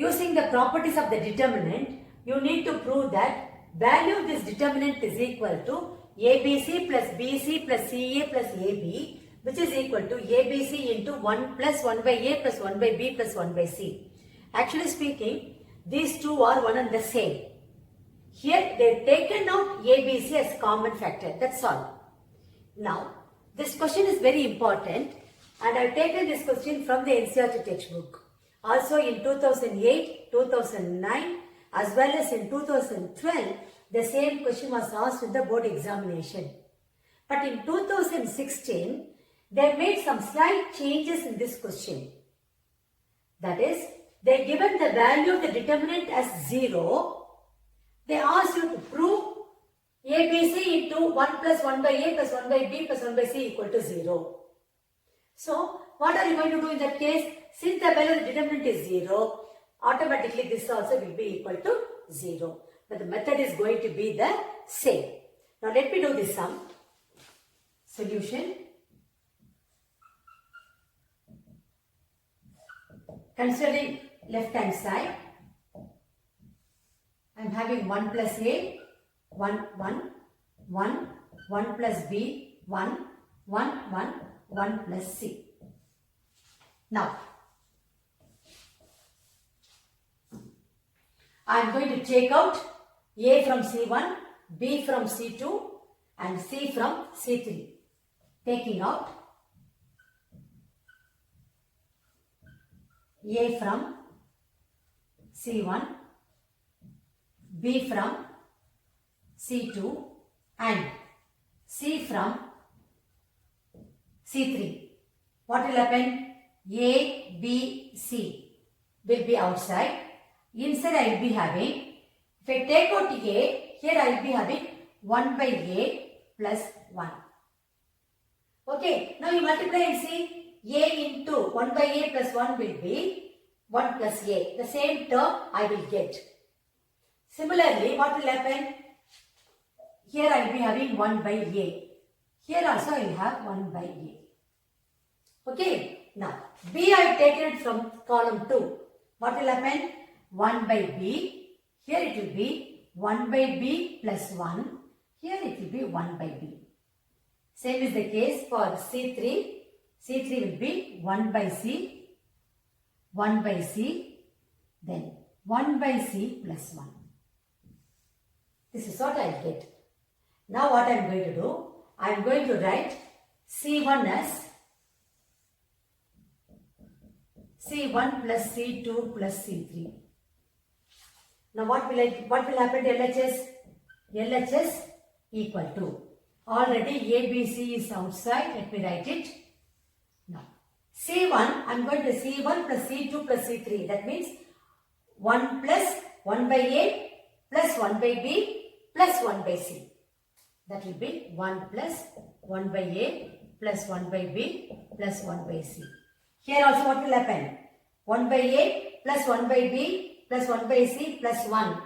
using the properties of the determinant, you need to prove that value of this determinant is equal to ABC plus BC plus CA plus AB, which is equal to ABC into 1 plus 1 by A plus 1 by B plus 1 by C. Actually speaking, these two are one and the same. Here they've taken out ABC as common factor, that's all. Now, this question is very important and I've taken this question from the NCERT textbook. Also in 2008, 2009 as well as in 2012, the same question was asked in the board examination. But in 2016, they made some slight changes in this question. That is, they given the value of the determinant as 0. They asked you to prove ABC into 1 plus 1 by A plus 1 by B plus 1 by C equal to 0. So, what are you going to do in that case? Since the value of the determinant is 0, automatically this also will be equal to 0. But the method is going to be the same. Now, let me do this sum. Solution. Considering left hand side, I am having 1 plus A, 1, 1, 1, 1 plus B, 1, 1, 1, 1 plus C. Now, I am going to take out A from C1, B from C2 and C from C3. Taking out A from C1, B from C2 and C from C3. What will happen? A, B, C will be outside. Inside I will be having, if I take out A, here I will be having 1 by A plus 1. Okay, now you multiply and see A into 1 by A plus 1 will be 1 plus A. The same term I will get. Similarly, what will happen? Here I will be having 1 by A. Here also I will have 1 by A. Okay, now B I have taken it from column 2. What will happen? 1 by B. Here it will be 1 by B plus 1. Here it will be 1 by B. Same is the case for C3. C3 will be 1 by C, 1 by C, then 1 by C plus 1. This is what I will get. Now what I am going to do? I am going to write C1 as C1 plus C2 plus C3. Now what will happen to LHS? LHS equal to, already ABC is outside, let me write it. Now C1, I am going to C1 plus C2 plus C3. That means 1 plus 1 by A plus 1 by B plus 1 by C. That will be 1 plus 1 by A plus 1 by B plus 1 by C. Here also what will happen? 1 by A plus 1 by B plus 1 by C plus 1.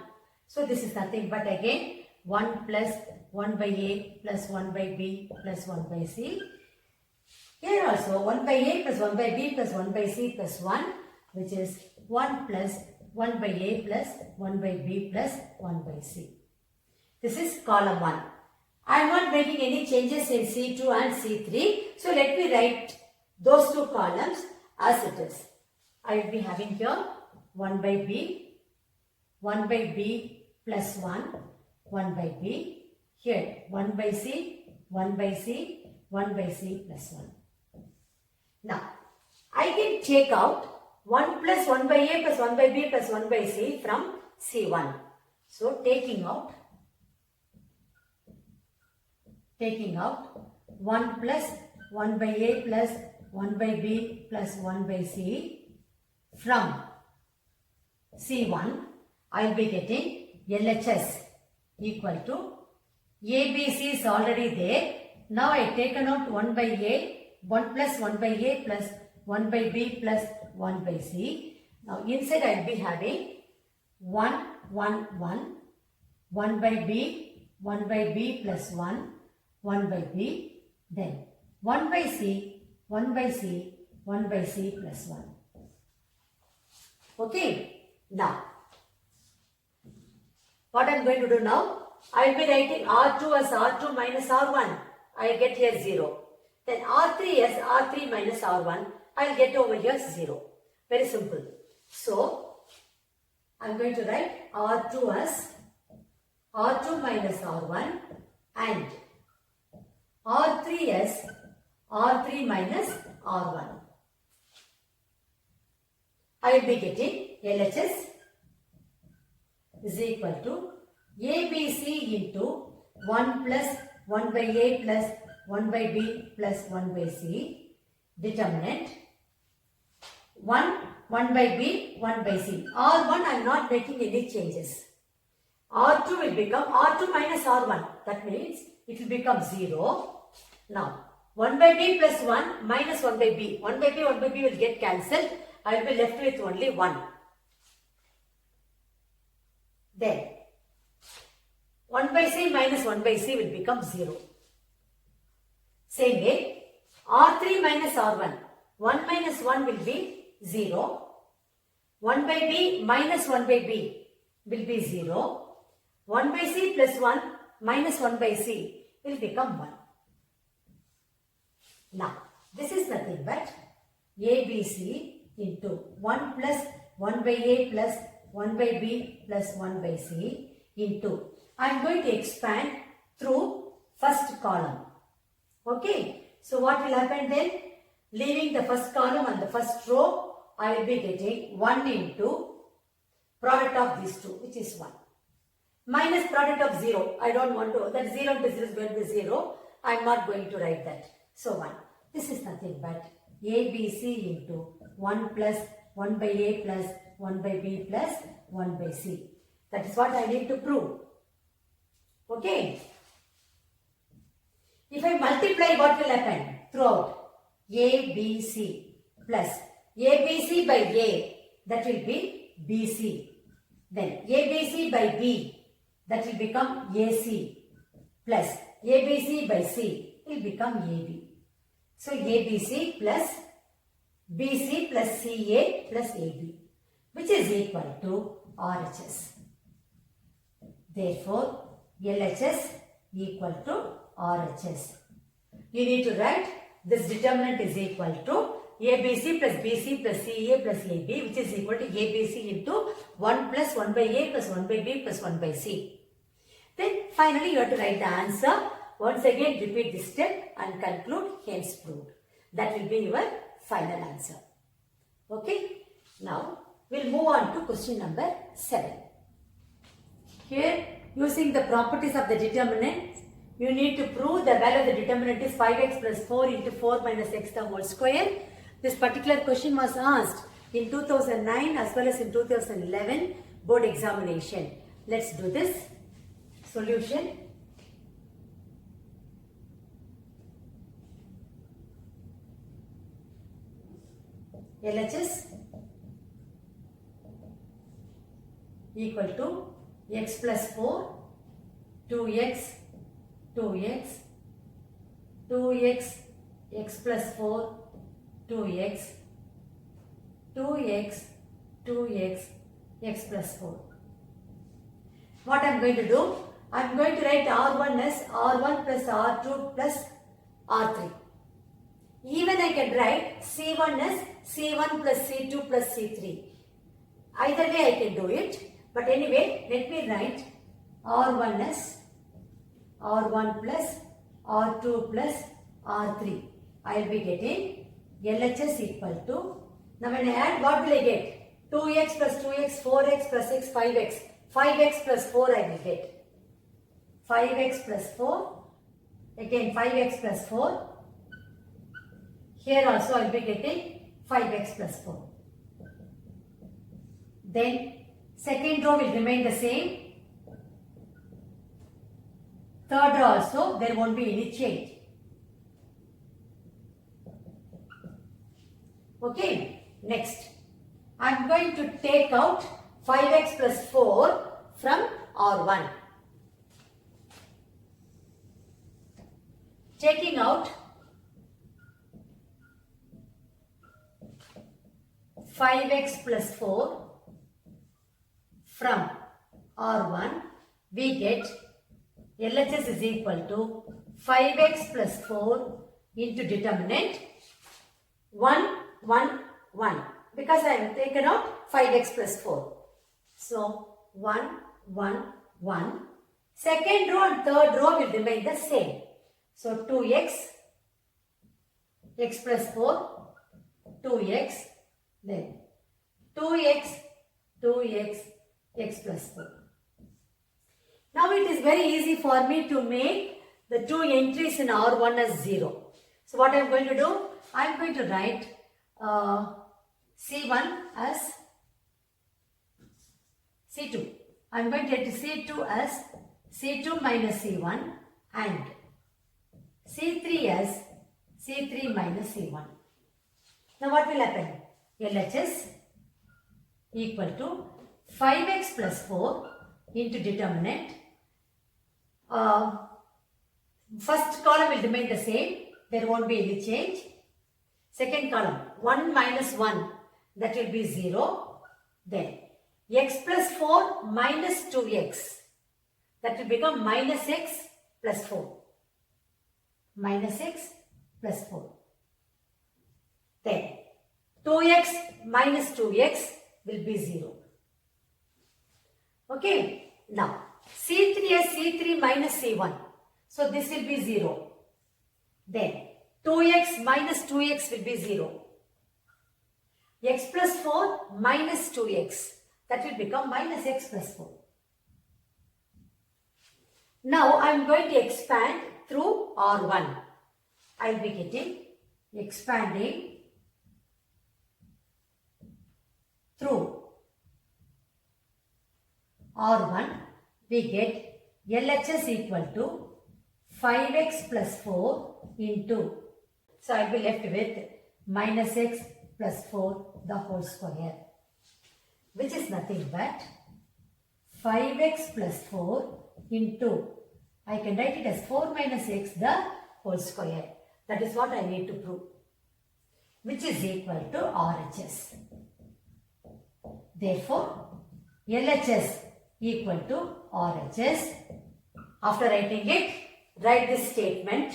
So this is nothing but again 1 plus 1 by A plus 1 by B plus 1 by C. Here also 1 by A plus 1 by B plus 1 by C plus 1, which is 1 plus 1 by A plus 1 by B plus 1 by C. This is column 1. I am not making any changes in C2 and C3. So let me write those two columns as it is. I will be having here 1 by B plus 1, 1 by B. Here 1 by C, 1 by C, 1 by C plus 1. Now, I can take out 1 plus 1 by A plus 1 by B plus 1 by C from C1. So, taking out 1 plus 1 by A plus 1 by B plus 1 by C from C1, I will be getting LHS equal to ABC is already there. Now I have taken out 1 by A, 1 plus 1 by A plus 1 by B plus 1 by C. Now inside I will be having 1, 1, 1, 1 by B plus 1, 1 by B, then 1 by C, 1 by C, 1 by C plus 1. Okay. Now, what I am going to do now? I will be writing R2 as R2 minus R1. I will get here 0. Then R3 as R3 minus R1. I will get over here 0. Very simple. So, I am going to write R2 as R2 minus R1 and R3 as R3 minus R1. I will be getting LHS is equal to ABC into 1 plus 1 by A plus 1 by B plus 1 by C. Determinant 1 by B, 1 by C. R1 I am not making any changes. R2 will become R2 minus R1. That means it will become 0. Now 1 by B plus 1 minus 1 by B. 1 by B will get cancelled. I will be left with only 1. Then 1 by C minus 1 by C will become 0. Same way, R3 minus R1. 1 minus 1 will be 0. 1 by B minus 1 by B will be 0. 1 by C plus 1 minus 1 by C will become 1. Now, this is nothing but ABC into 1 plus 1 by A plus 1 by B plus 1 by C into, I am going to expand through first column. Okay. So what will happen then? Leaving the first column and the first row, I will be getting 1 into product of these two, which is 1. Minus product of 0. I don't want to, that 0 into 0 is going to be 0. I am not going to write that. So 1. This is nothing but ABC into 1 plus 1 by A plus 1 by B plus 1 by C. That is what I need to prove. Okay. If I multiply, what will happen? Throughout ABC plus ABC by A, that will be BC. Then ABC by B, that will become AC plus ABC by C will become AB. So ABC plus BC plus CA plus AB, which is equal to RHS. Therefore, LHS equal to RHS. You need to write this determinant is equal to ABC plus BC plus CA plus AB, which is equal to ABC into 1 plus 1 by A plus 1 by B plus 1 by C. Then finally you have to write the answer. Once again repeat this step and conclude hence proved. That will be your final answer. Okay. Now we'll move on to question number 7. Here, using the properties of the determinant, you need to prove the value of the determinant is 5x plus 4 into 4 minus x the whole square. This particular question was asked in 2009 as well as in 2011 board examination. Let's do this. Solution. LHS equal to x plus 4, 2x, 2x, 2x, x plus 4, 2x, 2x, 2x, x plus 4. What I am going to do? I am going to write R1 as R1 plus R2 plus R3. Even I can write C1 as C1 plus C2 plus C3. Either way I can do it. But anyway, let me write R1 as R1 plus R2 plus R3. I will be getting LHS equal to, now when I add, what will I get? 2x plus 2x, 4x plus x, 5x. 5x plus 4 I will get. 5x plus 4. Again 5x plus 4. Here also I will be getting 5x plus 4. Then second row will remain the same. Third row also there won't be any change. Okay, next I am going to take out 5x plus 4 from R1. Taking out 5x plus 4 from R1, we get LHS is equal to 5x plus 4 into determinant 1, 1, 1. Because I have taken out 5x plus 4. So, 1, 1, 1. Second row and third row will remain the same. So, 2x, x plus 4, 2x, then 2x, 2x, x plus 4. Now it is very easy for me to make the two entries in R1 as 0. So what I am going to do? I am going to write C1 as C2. I am going to write C2 as C2 minus C1 and C3 as C3 minus C1. Now what will happen? LHS equal to 5x plus 4 into determinant. First column will remain the same. There won't be any change. Second column 1 minus 1, that will be 0. Then x plus 4 minus 2x, that will become minus x plus 4. Minus x plus 4. Then 2x minus 2x will be 0. Okay. Now C3 as C3 minus C1. So this will be 0. Then 2x minus 2x will be 0. X plus 4 minus 2x. That will become minus x plus 4. Now I am going to expand through R1. I will be getting expanding through R1. We get LHS equal to 5x plus 4 into. So I will be left with minus x plus 4 the whole square, which is nothing but 5x plus 4 into, I can write it as 4 minus x the whole square. That is what I need to prove, which is equal to RHS. Therefore, LHS equal to RHS. After writing it, write this statement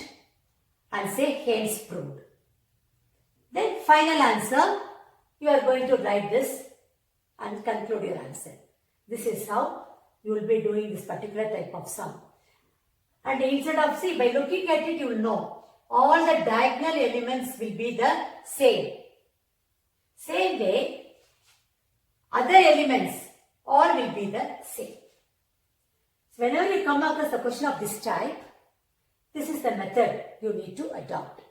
and say hence proved. Then final answer, you are going to write this and conclude your answer. This is how you will be doing this particular type of sum. And instead of, see, by looking at it, you will know all the diagonal elements will be the same. Same way, other elements all will be the same. So whenever you come across a question of this type, this is the method you need to adopt.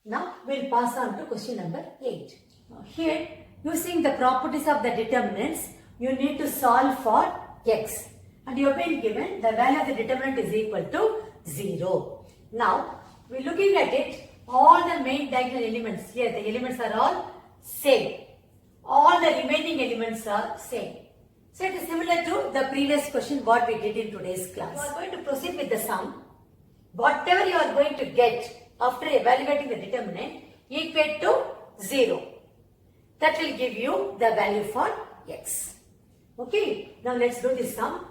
Now we will pass on to question number 8. Now here, using the properties of the determinants, you need to solve for x. And you have been given the value of the determinant is equal to 0. Now, we are looking at it, all the main diagonal elements here, the elements are all same. All the remaining elements are same. So it is similar to the previous question what we did in today's class. You are going to proceed with the sum. Whatever you are going to get after evaluating the determinant, equate to 0. That will give you the value for x. Okay, now let's do this sum.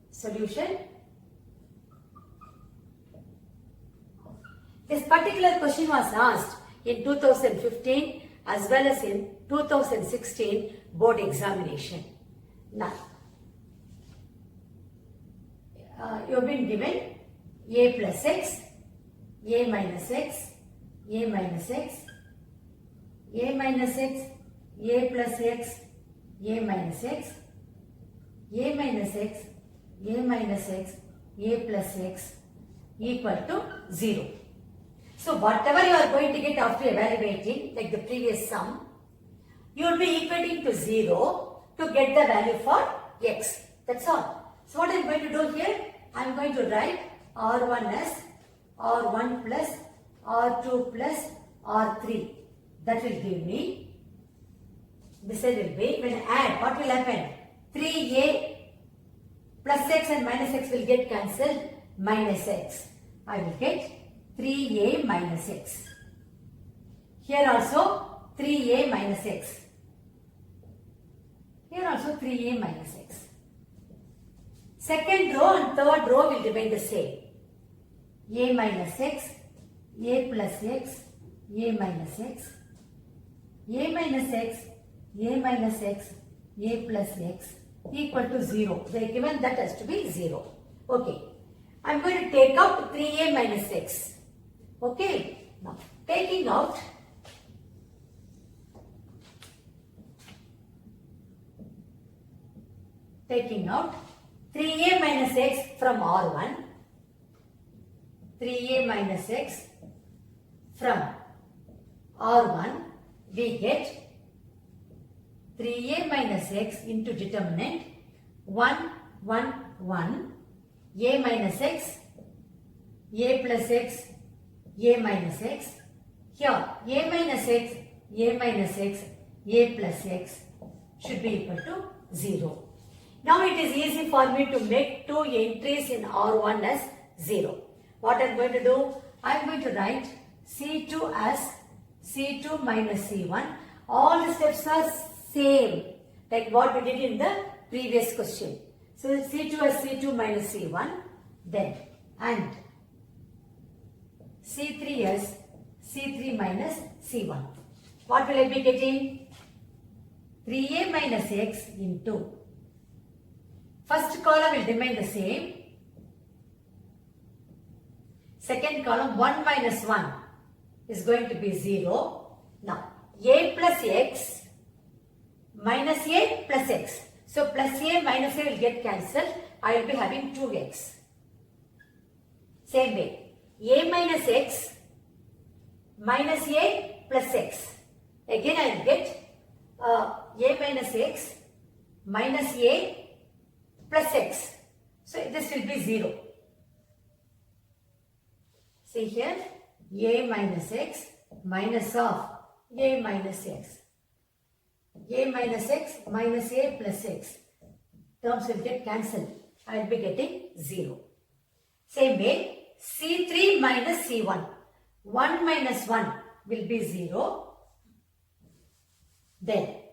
Solution. This particular question was asked in 2015 as well as in 2016 board examination. Now, you have been given a plus x, a minus x, a minus x, a minus x, a plus x, a minus x, a minus x, a minus x, a plus x equal to 0. So whatever you are going to get after evaluating, like the previous sum, you will be equating to 0 to get the value for x. That's all. So what I am going to do here, I am going to write R1 as R1 plus R2 plus R3. That will give me, this side will be, when I add, what will happen? 3a plus x and minus x will get cancelled, minus x. I will get 3a minus x. Here also 3a minus x. Here also 3a minus x. Second row and third row will remain the same. A minus x, a plus x, a minus x, a minus x, a minus x, a plus x equal to 0. They are given that has to be 0. Okay. I am going to take out 3a minus x. Okay. Now, taking out taking out 3a minus x from R1, 3a minus x from R1, we get 3a minus x into determinant 1, 1, 1, a minus x, a plus x, a minus x. Here, a minus x, a minus x, a plus x should be equal to 0. Now it is easy for me to make two entries in R1 as 0. What I am going to do? I am going to write C2 as C2 minus C1. All the steps are same like what we did in the previous question. So C2 as C2 minus C1, then and C3 as C3 minus C1. What will I be getting? 3a minus x into first column will remain the same. Second column 1 minus 1 is going to be 0. Now a plus x minus a plus x. So plus a minus a will get cancelled. I will be having 2x. Same way. A minus x minus a plus x. Again I will get a minus x minus a plus x. So this will be 0. See here, a minus x minus of a minus x. A minus x minus a plus x. Terms will get cancelled. I will be getting 0. Same way, C3 minus C1. 1 minus 1 will be 0. Then,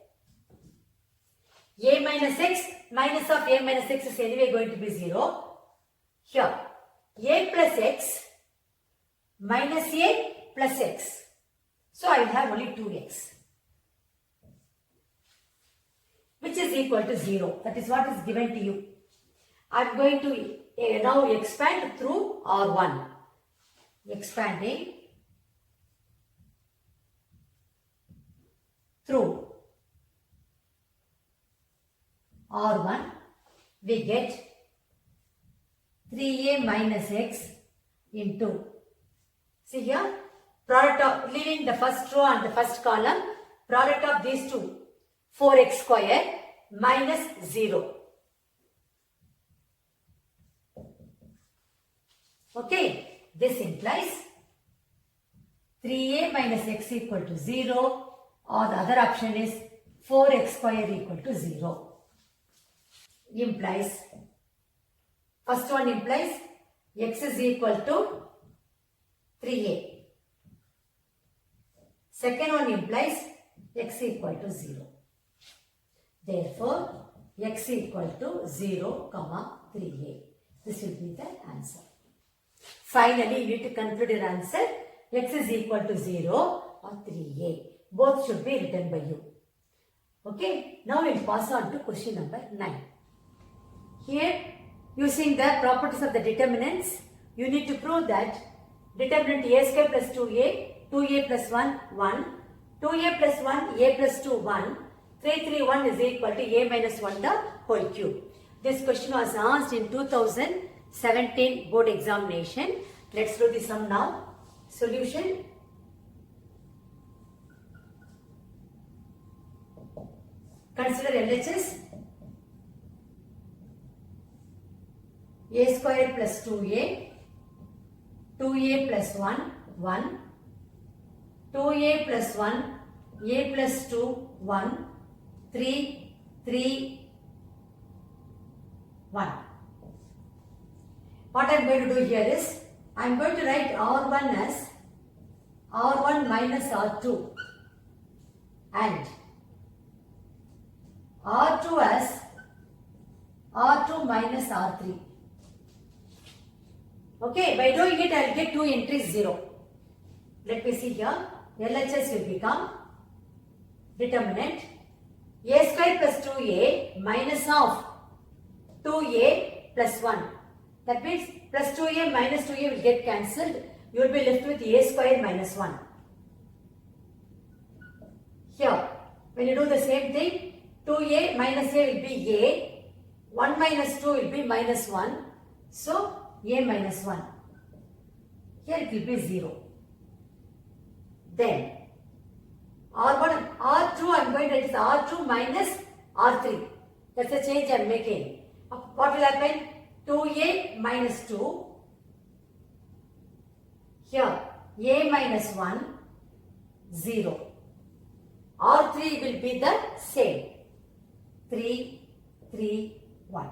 a minus x minus of a minus x is anyway going to be 0. Here, a plus x minus a plus x. So, I will have only 2x. Which is equal to 0. That is what is given to you. I am going to now expand through R1. Expanding through R1, we get 3a minus x into, see here, product of, leaving the first row and the first column, product of these two, 4x square minus 0. Okay, this implies 3a minus x equal to 0, or the other option is 4x square equal to 0. Implies, first one implies x is equal to 3a. Second one implies x equal to 0. Therefore, x equal to 0, 3a. This will be the answer. Finally, you need to conclude your answer. X is equal to 0 or 3a. Both should be written by you. Okay. Now we will pass on to question number 9. Here, using the properties of the determinants, you need to prove that determinant a square plus 2a, 2a plus 1, 1, 2a plus 1, a plus 2, 1, 3, 3, 1 is equal to a minus 1 the whole cube. This question was asked in 2017 board examination. Let's do the sum now. Solution. Consider LHS. A square plus 2a, 2a plus 1, 1, 2a plus 1, a plus 2, 1, 3, 3, 1. What I am going to do here is, I am going to write R1 as R1 minus R2 and R2 as R2 minus R3. Okay, by doing it I will get 2 entries 0. Let me see here. LHS will become determinant A square plus 2A minus of 2A plus 1. That means plus 2A minus 2A will get cancelled. You will be left with A square minus 1. Here, when you do the same thing, 2A minus A will be A, 1 minus 2 will be minus 1. So, A minus 1. Here it will be 0. Then, R1, R2 I am going to write is R2 minus R3. That's the change I am making. What will happen? 2A minus 2. Here, A minus 1, 0. R3 will be the same. 3, 3, 1.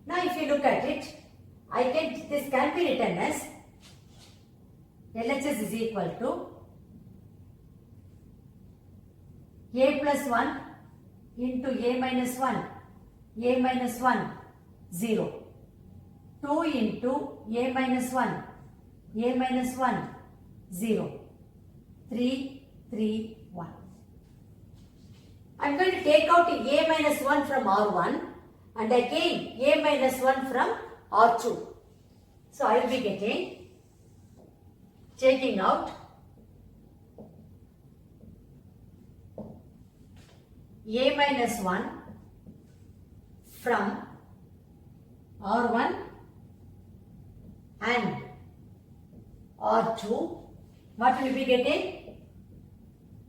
Now if you look at it, this can be written as LHS is equal to A plus 1 into A minus 1, A minus 1, 0. 2 into A minus 1, A minus 1, 0. 3, 3, 1. I am going to take out A minus 1 from R1 and again A minus 1 from R2. So I will be taking out A minus 1 from R1 and R2. What will you be getting?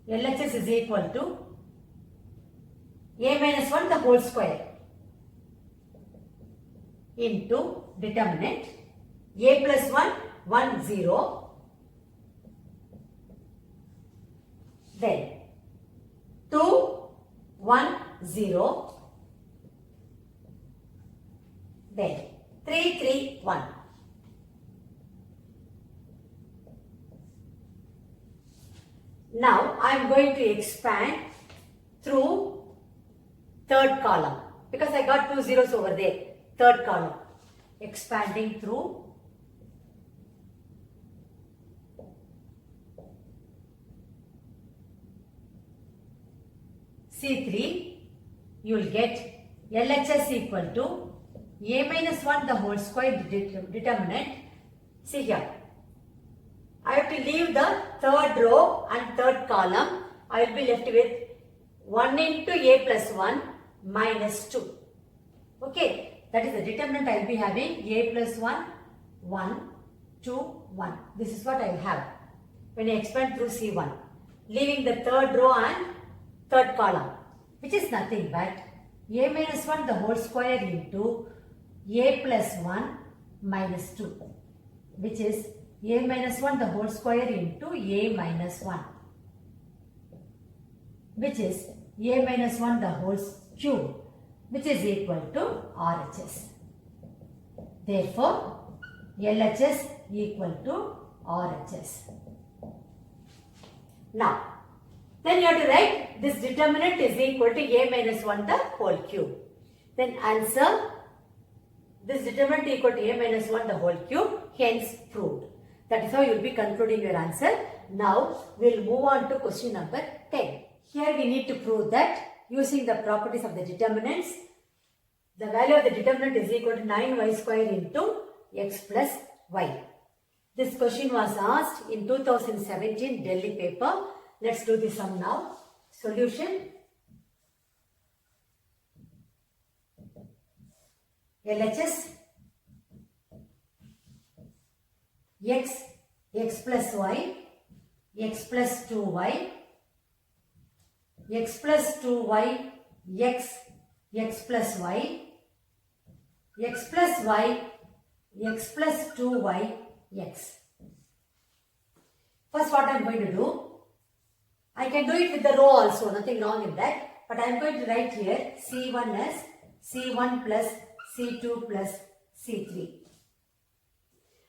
LHS is equal to A minus 1 the whole square into determinant A plus 1, 1, 0. Then 2, 1, 0. Then 3, 3, 1. Now I am going to expand through third column because I got 2 zeros over there. Third column. Expanding through C3, you will get LHS equal to A minus 1 the whole square determinant. See here, I have to leave the third row and third column. I will be left with 1 into A plus 1 minus 2. Okay, that is the determinant I will be having A plus 1, 1, 2, 1. This is what I will have when I expand through C1. Leaving the third row and third column, which is nothing but A minus 1 the whole square into A plus 1 minus 2, which is A minus 1 the whole square into A minus 1, which is A minus 1 the whole cube, which is equal to RHS. Therefore, LHS equal to RHS. Now, then you have to write this determinant is equal to A minus 1 the whole cube. Then answer this determinant equal to A minus 1 the whole cube, hence proved. That is how you will be concluding your answer. Now, we will move on to question number 10. Here we need to prove that using the properties of the determinants, the value of the determinant is equal to 9y square into x plus y. This question was asked in 2017 Delhi paper. Let's do the sum now. Solution. LHS x plus y, x plus 2y, x plus 2y, x plus y, x plus y, x plus 2y, x. First what I am going to do, I can do it with the row also, nothing wrong in that. But I am going to write here C1 as C1 plus C2 plus C3.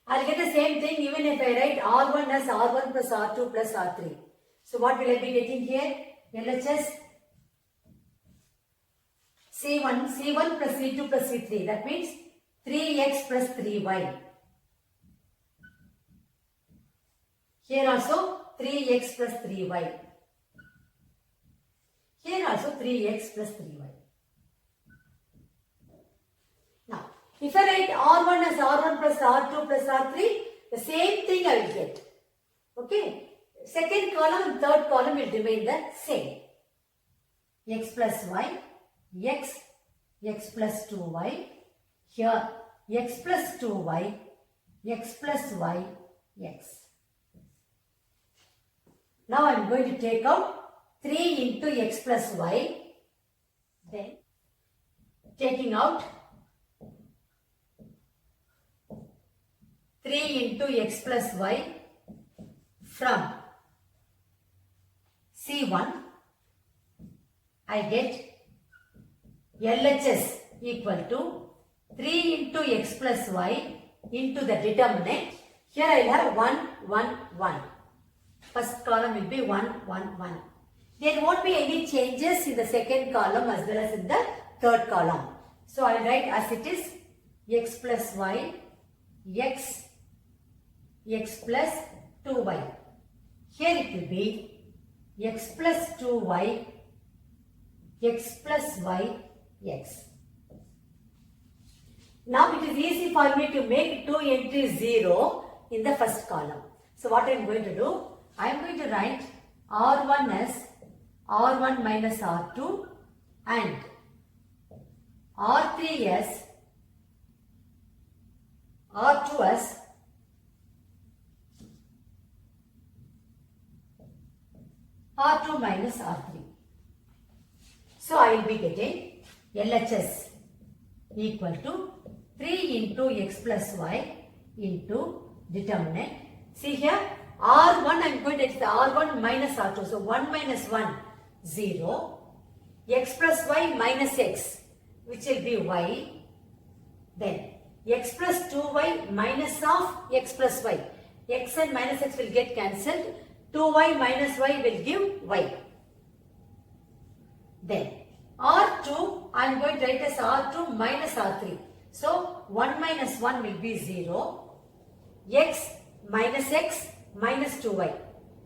I will get the same thing even if I write R1 as R1 plus R2 plus R3. So what will I be getting here? LHS C1 plus C2 plus C3. That means 3x plus 3y. Here also 3x plus 3y. Here also 3x plus 3y. Now, if I write R1 as R1 plus R2 plus R3, the same thing I will get. Okay. Second column and third column will remain the same. X plus y, x plus 2y. Here, x plus 2y, x plus y, x. Now I am going to take out 3 into x plus y. Then, taking out 3 into x plus y from C1, I get LHS equal to 3 into x plus y into the determinant. Here I will have 1, 1, 1. First column will be 1, 1, 1. There won't be any changes in the second column as well as in the third column. So I will write as it is x plus y, x plus 2y. Here it will be x plus 2y, x plus y, x. Now it is easy for me to make 2 entries 0 in the first column. So what I am going to do? I am going to write R1 as R1 minus R2 and R3 as R2 as R2 minus R3. So I will be getting LHS equal to 3 into x plus y into determinant. See here, R1 I am going to take the R1 minus R2. So 1 minus 1, 0. X plus y minus x, which will be y. Then x plus 2y minus of x plus y. X and minus x will get cancelled. 2y minus y will give y. Then R2 I am going to write as R2 minus R3. So 1 minus 1 will be 0. X minus 2y.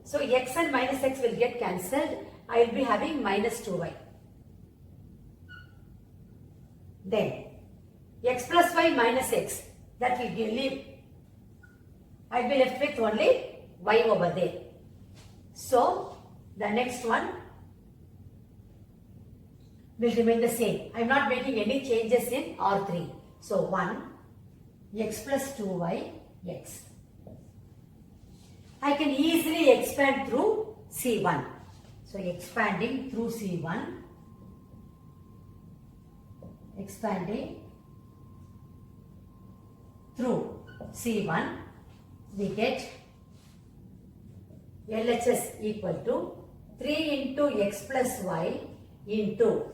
So x and minus x will get cancelled. I will be having minus 2y. Then x plus y minus x. That will give leave. I will be left with only y over there. So the next one will remain the same. I am not making any changes in R3. So 1 x plus 2y x. I can easily expand through C1. So expanding through C1. Expanding through C1. We get LHS equal to 3 into x plus y into,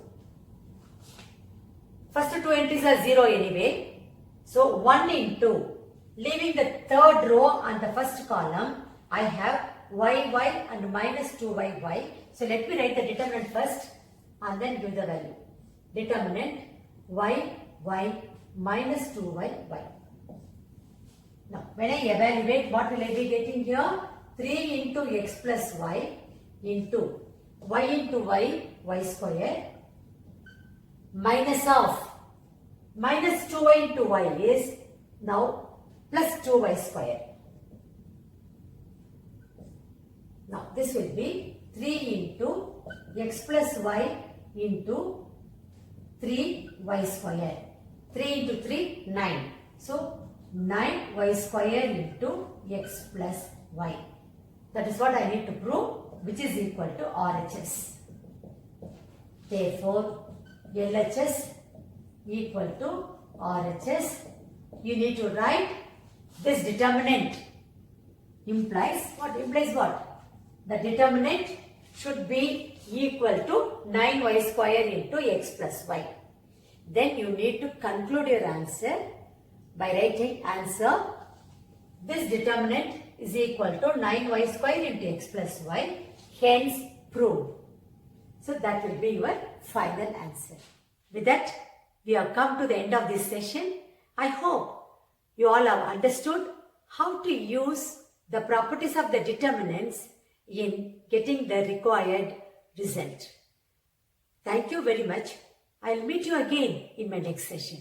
first two entries are 0 anyway. So 1 into, leaving the third row and the first column, I have y and minus 2y. So let me write the determinant first and then give the value. Determinant y minus 2y. Now when I evaluate, what will I be getting here? 3 into x plus y into y square minus of minus 2y into y is now plus 2y square. Now this will be 3 into x plus y into 3y square. 3 into 3, 9. So 9y square into x plus y. That is what I need to prove, which is equal to RHS. Therefore, LHS equal to RHS. You need to write this determinant implies what? The determinant should be equal to 9y square into x plus y. Then you need to conclude your answer by writing answer. This determinant is equal to 9y square into x plus y. Hence proved. So that will be your final answer. With that, we have come to the end of this session. I hope you all have understood how to use the properties of the determinants in getting the required result. Thank you very much. I'll meet you again in my next session.